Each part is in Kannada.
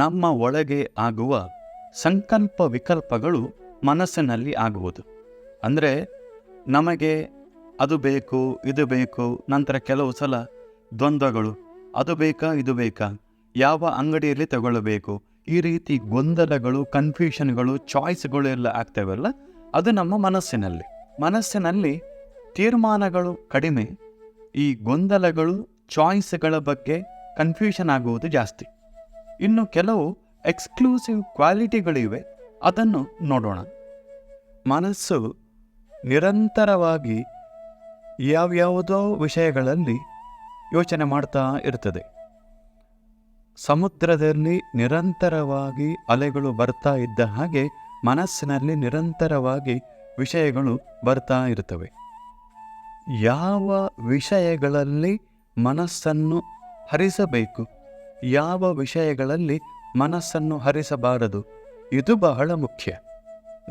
ನಮ್ಮ ಒಳಗೆ ಆಗುವ ಸಂಕಲ್ಪ ವಿಕಲ್ಪಗಳು ಮನಸ್ಸಿನಲ್ಲಿ ಆಗುವುದು. ಅಂದರೆ ನಮಗೆ ಅದು ಬೇಕು, ಇದು ಬೇಕು, ನಂತರ ಕೆಲವು ಸಲ ದ್ವಂದ್ವಗಳು, ಅದು ಬೇಕಾ ಇದು ಬೇಕಾ, ಯಾವ ಅಂಗಡಿಯಲ್ಲಿ ತಗೊಳ್ಳಬೇಕು, ಈ ರೀತಿ ಗೊಂದಲಗಳು, ಕನ್ಫ್ಯೂಷನ್ಗಳು, ಚಾಯ್ಸ್ಗಳು ಎಲ್ಲ ಆಗ್ತೇವಲ್ಲ, ಅದು ನಮ್ಮ ಮನಸ್ಸಿನಲ್ಲಿ ತೀರ್ಮಾನಗಳು ಕಡಿಮೆ, ಈ ಗೊಂದಲಗಳು, ಚಾಯ್ಸ್ಗಳ ಬಗ್ಗೆ ಕನ್ಫ್ಯೂಷನ್ ಆಗುವುದು ಜಾಸ್ತಿ. ಇನ್ನು ಕೆಲವು ಎಕ್ಸ್ಕ್ಲೂಸಿವ್ ಕ್ವಾಲಿಟಿಗಳಿವೆ, ಅದನ್ನು ನೋಡೋಣ. ಮನಸ್ಸು ನಿರಂತರವಾಗಿ ಯಾವ್ಯಾವುದೋ ವಿಷಯಗಳಲ್ಲಿ ಯೋಚನೆ ಮಾಡ್ತಾ ಇರ್ತದೆ. ಸಮುದ್ರದಲ್ಲಿ ನಿರಂತರವಾಗಿ ಅಲೆಗಳು ಬರ್ತಾ ಇದ್ದ ಹಾಗೆ ಮನಸ್ಸಿನಲ್ಲಿ ನಿರಂತರವಾಗಿ ವಿಷಯಗಳು ಬರ್ತಾ ಇರ್ತವೆ. ಯಾವ ವಿಷಯಗಳಲ್ಲಿ ಮನಸ್ಸನ್ನು ಹರಿಸಬೇಕು, ಯಾವ ವಿಷಯಗಳಲ್ಲಿ ಮನಸ್ಸನ್ನು ಹರಿಸಬಾರದು, ಇದು ಬಹಳ ಮುಖ್ಯ.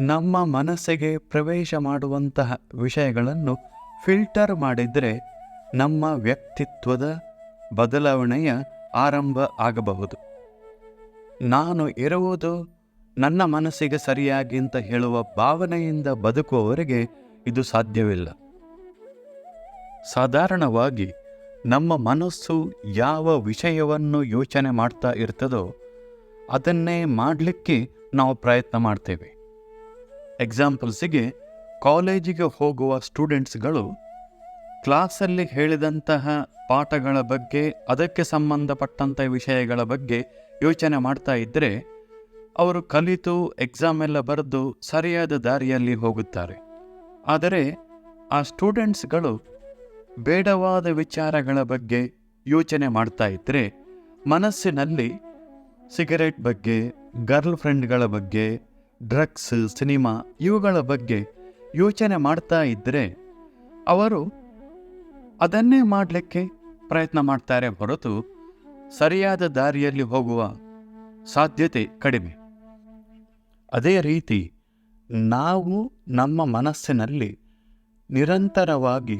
ನಮ್ಮ ಮನಸ್ಸಿಗೆ ಪ್ರವೇಶ ಮಾಡುವಂತಹ ವಿಷಯಗಳನ್ನು ಫಿಲ್ಟರ್ ಮಾಡಿದರೆ ನಮ್ಮ ವ್ಯಕ್ತಿತ್ವದ ಬದಲಾವಣೆಯ ಆರಂಭ ಆಗಬಹುದು. ನಾನು ಇರುವುದು ನನ್ನ ಮನಸ್ಸಿಗೆ ಸರಿಯಾಗಿ ಅಂತ ಹೇಳುವ ಭಾವನೆಯಿಂದ ಬದುಕುವವರೆಗೆ ಇದು ಸಾಧ್ಯವಿಲ್ಲ. ಸಾಧಾರಣವಾಗಿ ನಮ್ಮ ಮನಸ್ಸು ಯಾವ ವಿಷಯವನ್ನು ಯೋಚನೆ ಮಾಡ್ತಾ ಇರ್ತದೋ ಅದನ್ನೇ ಮಾಡಲಿಕ್ಕೆ ನಾವು ಪ್ರಯತ್ನ ಮಾಡ್ತೇವೆ. ಎಕ್ಸಾಂಪಲ್ಸಿಗೆ, ಕಾಲೇಜಿಗೆ ಹೋಗುವ ಸ್ಟೂಡೆಂಟ್ಸ್ಗಳು ಕ್ಲಾಸಲ್ಲಿ ಹೇಳಿದಂತಹ ಪಾಠಗಳ ಬಗ್ಗೆ, ಅದಕ್ಕೆ ಸಂಬಂಧಪಟ್ಟಂಥ ವಿಷಯಗಳ ಬಗ್ಗೆ ಯೋಚನೆ ಮಾಡ್ತಾ ಇದ್ದರೆ ಅವರು ಕಲಿತು ಎಕ್ಸಾಮ್ ಎಲ್ಲ ಬರೆದು ಸರಿಯಾದ ದಾರಿಯಲ್ಲಿ ಹೋಗುತ್ತಾರೆ. ಆದರೆ ಆ ಸ್ಟೂಡೆಂಟ್ಸ್ಗಳು ಬೇಡವಾದ ವಿಚಾರಗಳ ಬಗ್ಗೆ ಯೋಚನೆ ಮಾಡ್ತಾ ಇದ್ದರೆ, ಮನಸ್ಸಿನಲ್ಲಿ ಸಿಗರೆಟ್ ಬಗ್ಗೆ, ಗರ್ಲ್ ಫ್ರೆಂಡ್ಗಳ ಬಗ್ಗೆ, ಡ್ರಗ್ಸ್, ಸಿನಿಮಾ ಇವುಗಳ ಬಗ್ಗೆ ಯೋಚನೆ ಮಾಡ್ತಾ ಇದ್ದರೆ ಅವರು ಅದನ್ನೇ ಮಾಡಲಿಕ್ಕೆ ಪ್ರಯತ್ನ ಮಾಡ್ತಾರೆ ಹೊರತು ಸರಿಯಾದ ದಾರಿಯಲ್ಲಿ ಹೋಗುವ ಸಾಧ್ಯತೆ ಕಡಿಮೆ. ಅದೇ ರೀತಿ ನಾವು ನಮ್ಮ ಮನಸ್ಸಿನಲ್ಲಿ ನಿರಂತರವಾಗಿ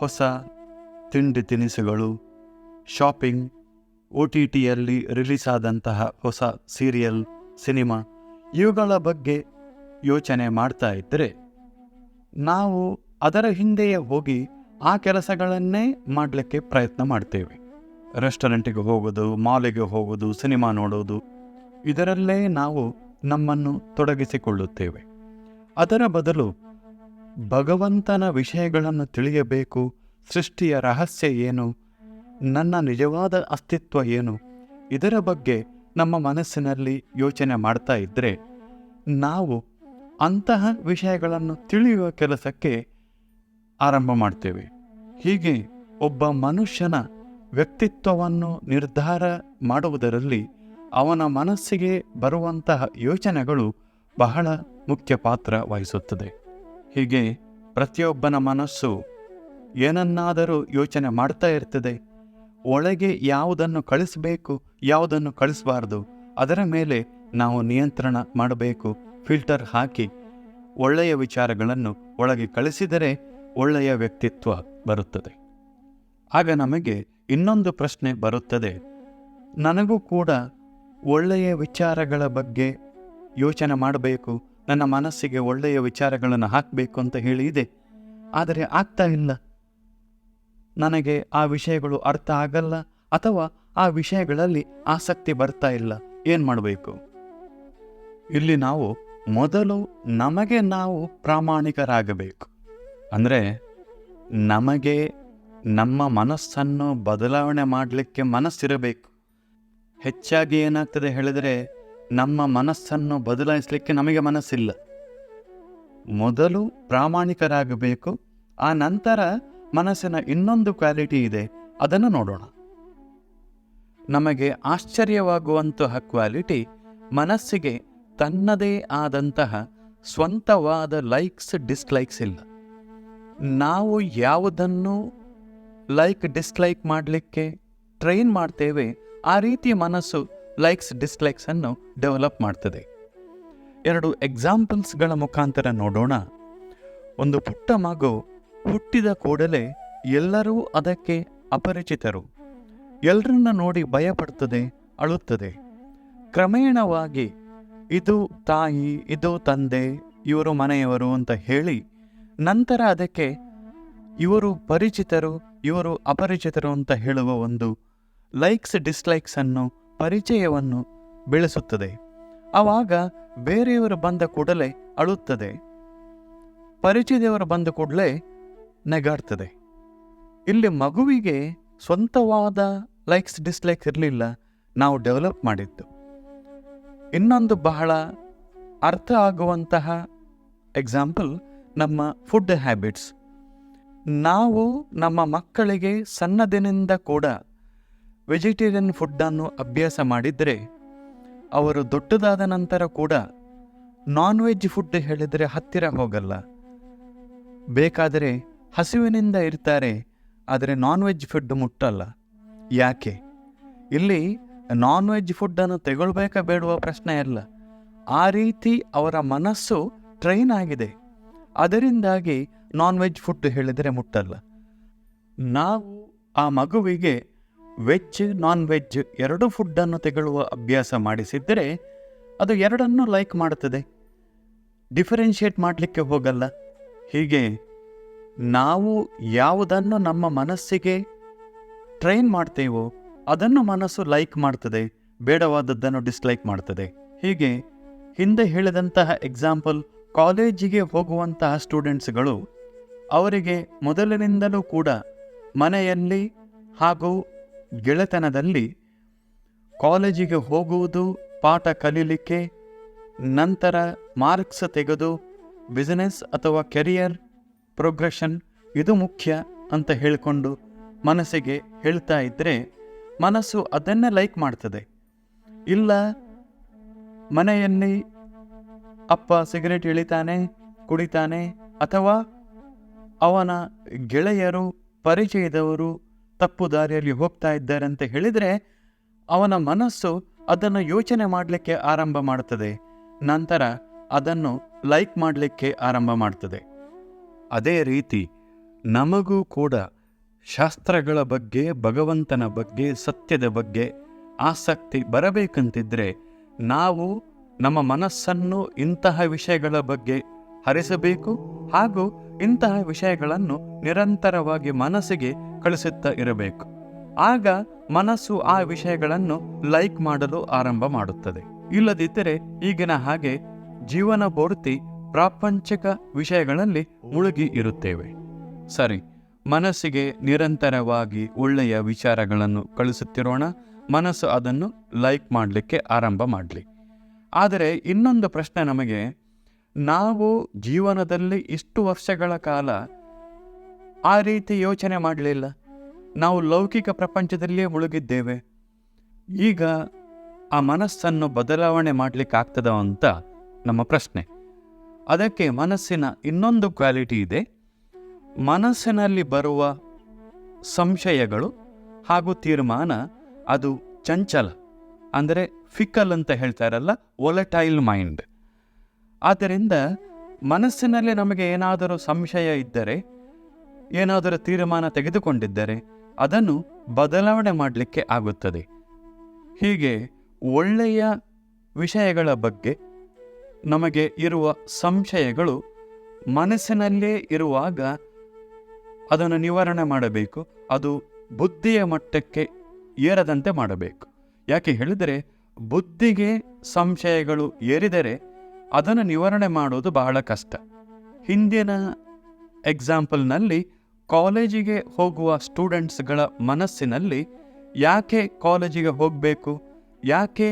ಹೊಸ ತಿಂಡಿ ತಿನಿಸುಗಳು, ಶಾಪಿಂಗ್, OTTಯಲ್ಲಿ ರಿಲೀಸ್ ಆದಂತಹ ಹೊಸ ಸೀರಿಯಲ್, ಸಿನಿಮಾ ಇವುಗಳ ಬಗ್ಗೆ ಯೋಚನೆ ಮಾಡ್ತಾ ಇದ್ದರೆ ನಾವು ಅದರ ಹಿಂದೆಯೇ ಹೋಗಿ ಆ ಕೆಲಸಗಳನ್ನೇ ಮಾಡಲಿಕ್ಕೆ ಪ್ರಯತ್ನ ಮಾಡ್ತೇವೆ. ರೆಸ್ಟೋರೆಂಟಿಗೆ ಹೋಗೋದು, ಮಾಲಿಗೆ ಹೋಗೋದು, ಸಿನಿಮಾ ನೋಡೋದು, ಇದರಲ್ಲೇ ನಾವು ನಮ್ಮನ್ನು ತೊಡಗಿಸಿಕೊಳ್ಳುತ್ತೇವೆ. ಅದರ ಬದಲು ಭಗವಂತನ ವಿಷಯಗಳನ್ನು ತಿಳಿಯಬೇಕು, ಸೃಷ್ಟಿಯ ರಹಸ್ಯ ಏನು, ನನ್ನ ನಿಜವಾದ ಅಸ್ತಿತ್ವ ಏನು, ಇದರ ಬಗ್ಗೆ ನಮ್ಮ ಮನಸ್ಸಿನಲ್ಲಿ ಯೋಚನೆ ಮಾಡ್ತಾ ಇದ್ದರೆ ನಾವು ಅಂತಹ ವಿಷಯಗಳನ್ನು ತಿಳಿಯುವ ಕೆಲಸಕ್ಕೆ ಆರಂಭ ಮಾಡ್ತೇವೆ. ಹೀಗೆ ಒಬ್ಬ ಮನುಷ್ಯನ ವ್ಯಕ್ತಿತ್ವವನ್ನು ನಿರ್ಧಾರ ಮಾಡುವುದರಲ್ಲಿ ಅವನ ಮನಸ್ಸಿಗೆ ಬರುವಂತಹ ಯೋಚನೆಗಳು ಬಹಳ ಮುಖ್ಯ ಪಾತ್ರ ವಹಿಸುತ್ತದೆ. ಹೀಗೆ ಪ್ರತಿಯೊಬ್ಬನ ಮನಸ್ಸು ಏನನ್ನಾದರೂ ಯೋಚನೆ ಮಾಡ್ತಾ ಇರ್ತದೆ. ಒಳಗೆ ಯಾವುದನ್ನು ಕಳಿಸಬೇಕು, ಯಾವುದನ್ನು ಕಳಿಸಬಾರ್ದು, ಅದರ ಮೇಲೆ ನಾವು ನಿಯಂತ್ರಣ ಮಾಡಬೇಕು. ಫಿಲ್ಟರ್ ಹಾಕಿ ಒಳ್ಳೆಯ ವಿಚಾರಗಳನ್ನು ಒಳಗೆ ಕಳಿಸಿದರೆ ಒಳ್ಳೆಯ ವ್ಯಕ್ತಿತ್ವ ಬರುತ್ತದೆ. ಆಗ ನಮಗೆ ಇನ್ನೊಂದು ಪ್ರಶ್ನೆ ಬರುತ್ತದೆ, ನನಗೂ ಕೂಡ ಒಳ್ಳೆಯ ವಿಚಾರಗಳ ಬಗ್ಗೆ ಯೋಚನೆ ಮಾಡಬೇಕು, ನನ್ನ ಮನಸ್ಸಿಗೆ ಒಳ್ಳೆಯ ವಿಚಾರಗಳನ್ನು ಹಾಕಬೇಕು ಅಂತ ಹೇಳಿ ಇದೆ, ಆದರೆ ಆಗ್ತಾ ಇಲ್ಲ. ನನಗೆ ಆ ವಿಷಯಗಳು ಅರ್ಥ ಆಗಲ್ಲ, ಅಥವಾ ಆ ವಿಷಯಗಳಲ್ಲಿ ಆಸಕ್ತಿ ಬರ್ತಾ ಇಲ್ಲ. ಏನು ಮಾಡಬೇಕು? ಇಲ್ಲಿ ನಾವು ಮೊದಲು ನಮಗೆ ನಾವು ಪ್ರಾಮಾಣಿಕರಾಗಬೇಕು. ಅಂದರೆ ನಮಗೆ ನಮ್ಮ ಮನಸ್ಸನ್ನು ಬದಲಾವಣೆ ಮಾಡಲಿಕ್ಕೆ ಮನಸ್ಸಿರಬೇಕು. ಹೆಚ್ಚಾಗಿ ಏನಾಗ್ತದೆ ಹೇಳಿದರೆ, ನಮ್ಮ ಮನಸ್ಸನ್ನು ಬದಲಾಯಿಸಲಿಕ್ಕೆ ನಮಗೆ ಮನಸ್ಸಿಲ್ಲ. ಮೊದಲು ಪ್ರಾಮಾಣಿಕರಾಗಬೇಕು, ಆ ನಂತರ ಮನಸ್ಸಿನ ಇನ್ನೊಂದು ಕ್ವಾಲಿಟಿ ಇದೆ, ಅದನ್ನು ನೋಡೋಣ. ನಮಗೆ ಆಶ್ಚರ್ಯವಾಗುವಂತಹ ಕ್ವಾಲಿಟಿ, ಮನಸ್ಸಿಗೆ ತನ್ನದೇ ಆದಂತಹ ಸ್ವಂತವಾದ ಲೈಕ್ಸ್, ಡಿಸ್ಲೈಕ್ಸ್ ಇಲ್ಲ. ನಾವು ಯಾವುದನ್ನು ಲೈಕ್, ಡಿಸ್ಲೈಕ್ ಮಾಡಲಿಕ್ಕೆ ಟ್ರೈನ್ ಮಾಡ್ತೇವೆ, ಆ ರೀತಿ ಮನಸ್ಸು ಲೈಕ್ಸ್, ಡಿಸ್ಲೈಕ್ಸನ್ನು ಡೆವಲಪ್ ಮಾಡ್ತದೆ. 2 ಎಕ್ಸಾಂಪಲ್ಸ್ಗಳ ಮುಖಾಂತರ ನೋಡೋಣ. ಒಂದು ಪುಟ್ಟ ಮಗು ಹುಟ್ಟಿದ ಕೂಡಲೇ ಎಲ್ಲರೂ ಅದಕ್ಕೆ ಅಪರಿಚಿತರು. ಎಲ್ಲರನ್ನ ನೋಡಿ ಭಯಪಡ್ತದೆ, ಅಳುತ್ತದೆ. ಕ್ರಮೇಣವಾಗಿ ಇದು ತಾಯಿ, ಇದು ತಂದೆ, ಇವರು ಮನೆಯವರು ಅಂತ ಹೇಳಿ ನಂತರ ಅದಕ್ಕೆ ಇವರು ಪರಿಚಿತರು, ಇವರು ಅಪರಿಚಿತರು ಅಂತ ಹೇಳುವ ಒಂದು ಲೈಕ್ಸ್ ಡಿಸ್ಲೈಕ್ಸ್ ಅನ್ನು, ಪರಿಚಯವನ್ನು ಬೆಳೆಸುತ್ತದೆ. ಆವಾಗ ಬೇರೆಯವರು ಬಂದ ಕೂಡಲೇ ಅಳುತ್ತದೆ, ಪರಿಚಯದವರು ಬಂದ ಕೂಡಲೇ ನೆಗಾಡ್ತದೆ. ಇಲ್ಲಿ ಮಗುವಿಗೆ ಸ್ವಂತವಾದ ಲೈಕ್ಸ್ ಡಿಸ್ಲೈಕ್ಸ್ ಇರಲಿಲ್ಲ, ನಾವು ಡೆವಲಪ್ ಮಾಡಿದ್ದು. ಇನ್ನೊಂದು ಬಹಳ ಅರ್ಥ ಆಗುವಂತಹ ಎಕ್ಸಾಂಪಲ್ ನಮ್ಮ ಫುಡ್ ಹ್ಯಾಬಿಟ್ಸ್. ನಾವು ನಮ್ಮ ಮಕ್ಕಳಿಗೆ ಸಣ್ಣದಿನಿಂದ ಕೂಡ ವೆಜಿಟೇರಿಯನ್ ಫುಡ್ಡನ್ನು ಅಭ್ಯಾಸ ಮಾಡಿದರೆ ಅವರು ದೊಡ್ಡದಾದ ನಂತರ ಕೂಡ ನಾನ್ ವೆಜ್ ಫುಡ್ ಹೇಳಿದರೆ ಹತ್ತಿರ ಹೋಗಲ್ಲ. ಬೇಕಾದರೆ ಹಸಿವಿನಿಂದ ಇರ್ತಾರೆ, ಆದರೆ ನಾನ್ ವೆಜ್ ಫುಡ್ ಮುಟ್ಟಲ್ಲ. ಯಾಕೆ? ಇಲ್ಲಿ ನಾನ್ ವೆಜ್ ಫುಡ್ಡನ್ನು ತೆಗೊಳ್ಬೇಕಾ ಬೇಡುವ ಪ್ರಶ್ನೆ ಅಲ್ಲ. ಆ ರೀತಿ ಅವರ ಮನಸ್ಸು ಟ್ರೈನ್ ಆಗಿದೆ. ಅದರಿಂದಾಗಿ ನಾನ್ ವೆಜ್ ಫುಡ್ ಹೇಳಿದರೆ ಮುಟ್ಟಲ್ಲ. ನಾವು ಆ ಮಗುವಿಗೆ ವೆಜ್, ನಾನ್ ವೆಜ್ ಎರಡು ಫುಡ್ಡನ್ನು ತೆಗೊಳ್ಳುವ ಅಭ್ಯಾಸ ಮಾಡಿಸಿದ್ದರೆ ಅದು ಎರಡನ್ನೂ ಲೈಕ್ ಮಾಡುತ್ತದೆ, ಡಿಫರೆನ್ಷಿಯೇಟ್ ಮಾಡಲಿಕ್ಕೆ ಹೋಗಲ್ಲ. ಹೀಗೆ ನಾವು ಯಾವುದನ್ನು ನಮ್ಮ ಮನಸ್ಸಿಗೆ ಟ್ರೈನ್ ಮಾಡ್ತೇವೋ ಅದನ್ನು ಮನಸ್ಸು ಲೈಕ್ ಮಾಡ್ತದೆ, ಬೇಡವಾದದ್ದನ್ನು ಡಿಸ್ಲೈಕ್ ಮಾಡ್ತದೆ. ಹೀಗೆ ಹಿಂದೆ ಹೇಳಿದಂತಹ ಎಕ್ಸಾಂಪಲ್, ಕಾಲೇಜಿಗೆ ಹೋಗುವಂತಹ ಸ್ಟೂಡೆಂಟ್ಸ್ಗಳು ಅವರಿಗೆ ಮೊದಲಿನಿಂದಲೂ ಕೂಡ ಮನೆಯಲ್ಲಿ ಹಾಗೂ ಗೆಳೆತನದಲ್ಲಿ ಕಾಲೇಜಿಗೆ ಹೋಗುವುದು ಪಾಠ ಕಲೀಲಿಕ್ಕೆ, ನಂತರ ಮಾರ್ಕ್ಸ್ ತೆಗೆದು ಬಿಸಿನೆಸ್ ಅಥವಾ ಕೆರಿಯರ್ ಪ್ರೋಗ್ರೆಷನ್ ಇದು ಮುಖ್ಯ ಅಂತ ಹೇಳಿಕೊಂಡು ಮನಸ್ಸಿಗೆ ಹೇಳ್ತಾ ಇದ್ದರೆ ಮನಸ್ಸು ಅದನ್ನೇ ಲೈಕ್ ಮಾಡ್ತದೆ. ಇಲ್ಲ, ಮನೆಯಲ್ಲಿ ಅಪ್ಪ ಸಿಗರೇಟ್ ಎಳಿತಾನೆ, ಕುಡಿತಾನೆ, ಅಥವಾ ಅವನ ಗೆಳೆಯರು, ಪರಿಚಯದವರು ತಪ್ಪು ದಾರಿಯಲ್ಲಿ ಹೋಗ್ತಾ ಇದ್ದಾರೆ ಅಂತ ಹೇಳಿದರೆ ಅವನ ಮನಸ್ಸು ಅದನ್ನು ಯೋಚನೆ ಮಾಡಲಿಕ್ಕೆ ಆರಂಭ ಮಾಡ್ತದೆ, ನಂತರ ಅದನ್ನು ಲೈಕ್ ಮಾಡಲಿಕ್ಕೆ ಆರಂಭ ಮಾಡ್ತದೆ. ಅದೇ ರೀತಿ ನಮಗೂ ಕೂಡ ಶಾಸ್ತ್ರಗಳ ಬಗ್ಗೆ, ಭಗವಂತನ ಬಗ್ಗೆ, ಸತ್ಯದ ಬಗ್ಗೆ ಆಸಕ್ತಿ ಬರಬೇಕಂತಿದ್ರೆ ನಾವು ನಮ್ಮ ಮನಸ್ಸನ್ನು ಇಂತಹ ವಿಷಯಗಳ ಬಗ್ಗೆ ಹರಿಸಬೇಕು ಹಾಗೂ ಇಂತಹ ವಿಷಯಗಳನ್ನು ನಿರಂತರವಾಗಿ ಮನಸ್ಸಿಗೆ ಕಳಿಸುತ್ತಾ ಇರಬೇಕು. ಆಗ ಮನಸ್ಸು ಆ ವಿಷಯಗಳನ್ನು ಲೈಕ್ ಮಾಡಲು ಆರಂಭ ಮಾಡುತ್ತದೆ. ಇಲ್ಲದಿದ್ದರೆ ಈಗಿನ ಹಾಗೆ ಜೀವನ ಪೂರ್ತಿ ಪ್ರಾಪಂಚಿಕ ವಿಷಯಗಳಲ್ಲಿ ಮುಳುಗಿ ಇರುತ್ತೇವೆ. ಸರಿ, ಮನಸ್ಸಿಗೆ ನಿರಂತರವಾಗಿ ಒಳ್ಳೆಯ ವಿಚಾರಗಳನ್ನು ಕಳಿಸುತ್ತಿರೋಣ, ಮನಸ್ಸು ಅದನ್ನು ಲೈಕ್ ಮಾಡಲಿಕ್ಕೆ ಆರಂಭ ಮಾಡಲಿ. ಆದರೆ ಇನ್ನೊಂದು ಪ್ರಶ್ನೆ ನಮಗೆ, ನಾವು ಜೀವನದಲ್ಲಿ ಇಷ್ಟು ವರ್ಷಗಳ ಕಾಲ ಆ ರೀತಿ ಯೋಚನೆ ಮಾಡಲಿಲ್ಲ, ನಾವು ಲೌಕಿಕ ಪ್ರಪಂಚದಲ್ಲಿಯೇ ಮುಳುಗಿದ್ದೇವೆ. ಈಗ ಆ ಮನಸ್ಸನ್ನು ಬದಲಾವಣೆ ಮಾಡಲಿಕ್ಕಾಗ್ತದ ಅಂತ ನಮ್ಮ ಪ್ರಶ್ನೆ. ಅದಕ್ಕೆ ಮನಸ್ಸಿನ ಇನ್ನೊಂದು ಕ್ವಾಲಿಟಿ ಇದೆ. ಮನಸ್ಸಿನಲ್ಲಿ ಬರುವ ಸಂಶಯಗಳು ಹಾಗೂ ತೀರ್ಮಾನ ಅದು ಚಂಚಲ, ಅಂದರೆ ಫಿಕಲ್ ಅಂತ ಹೇಳ್ತಾರಲ್ಲ, ವೊಲಟೈಲ್ ಮೈಂಡ್. ಆದ್ದರಿಂದ ಮನಸ್ಸಿನಲ್ಲಿ ನಮಗೆ ಏನಾದರೂ ಸಂಶಯ ಇದ್ದರೆ, ಏನಾದರೂ ತೀರ್ಮಾನ ತೆಗೆದುಕೊಂಡಿದ್ದರೆ ಅದನ್ನು ಬದಲಾವಣೆ ಮಾಡಲಿಕ್ಕೆ ಆಗುತ್ತದೆ. ಹೀಗೆ ಒಳ್ಳೆಯ ವಿಷಯಗಳ ಬಗ್ಗೆ ನಮಗೆ ಇರುವ ಸಂಶಯಗಳು ಮನಸ್ಸಿನಲ್ಲೇ ಇರುವಾಗ ಅದನ್ನು ನಿವಾರಣೆ ಮಾಡಬೇಕು. ಅದು ಬುದ್ಧಿಯ ಮಟ್ಟಕ್ಕೆ ಏರದಂತೆ ಮಾಡಬೇಕು. ಯಾಕೆ ಹೇಳಿದರೆ, ಬುದ್ಧಿಗೆ ಸಂಶಯಗಳು ಏರಿದರೆ ಅದನ್ನು ನಿವಾರಣೆ ಮಾಡೋದು ಬಹಳ ಕಷ್ಟ. ಹಿಂದಿನ ಎಕ್ಸಾಂಪಲ್ನಲ್ಲಿ ಕಾಲೇಜಿಗೆ ಹೋಗುವ ಸ್ಟೂಡೆಂಟ್ಸ್ಗಳ ಮನಸ್ಸಿನಲ್ಲಿ ಯಾಕೆ ಕಾಲೇಜಿಗೆ ಹೋಗಬೇಕು, ಯಾಕೆ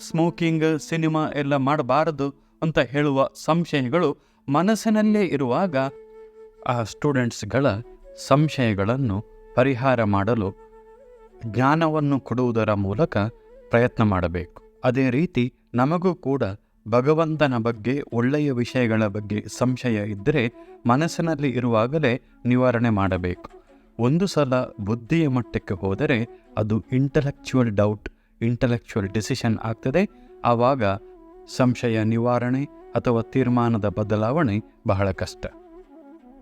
ಸ್ಮೋಕಿಂಗ್, ಸಿನಿಮಾ ಎಲ್ಲ ಮಾಡಬಾರದು ಅಂತ ಹೇಳುವ ಸಂಶಯಗಳು ಮನಸ್ಸಿನಲ್ಲೇ ಇರುವಾಗ ಆ ಸ್ಟೂಡೆಂಟ್ಸ್ಗಳ ಸಂಶಯಗಳನ್ನು ಪರಿಹಾರ ಮಾಡಲು ಜ್ಞಾನವನ್ನು ಕೊಡುವುದರ ಮೂಲಕ ಪ್ರಯತ್ನ ಮಾಡಬೇಕು. ಅದೇ ರೀತಿ ನಮಗೂ ಕೂಡ ಭಗವಂತನ ಬಗ್ಗೆ, ಒಳ್ಳೆಯ ವಿಷಯಗಳ ಬಗ್ಗೆ ಸಂಶಯ ಇದ್ದರೆ ಮನಸ್ಸಿನಲ್ಲಿ ಇರುವಾಗಲೇ ನಿವಾರಣೆ ಮಾಡಬೇಕು. ಒಂದು ಸಲ ಬುದ್ಧಿಯ ಮಟ್ಟಕ್ಕೆ ಹೋದರೆ ಅದು ಇಂಟಲೆಕ್ಚುವಲ್ ಡೌಟ್, ಇಂಟಲೆಕ್ಚುವಲ್ ಡಿಸಿಷನ್ ಆಗ್ತದೆ. ಆವಾಗ ಸಂಶಯ ನಿವಾರಣೆ ಅಥವಾ ತೀರ್ಮಾನದ ಬದಲಾವಣೆ ಬಹಳ ಕಷ್ಟ.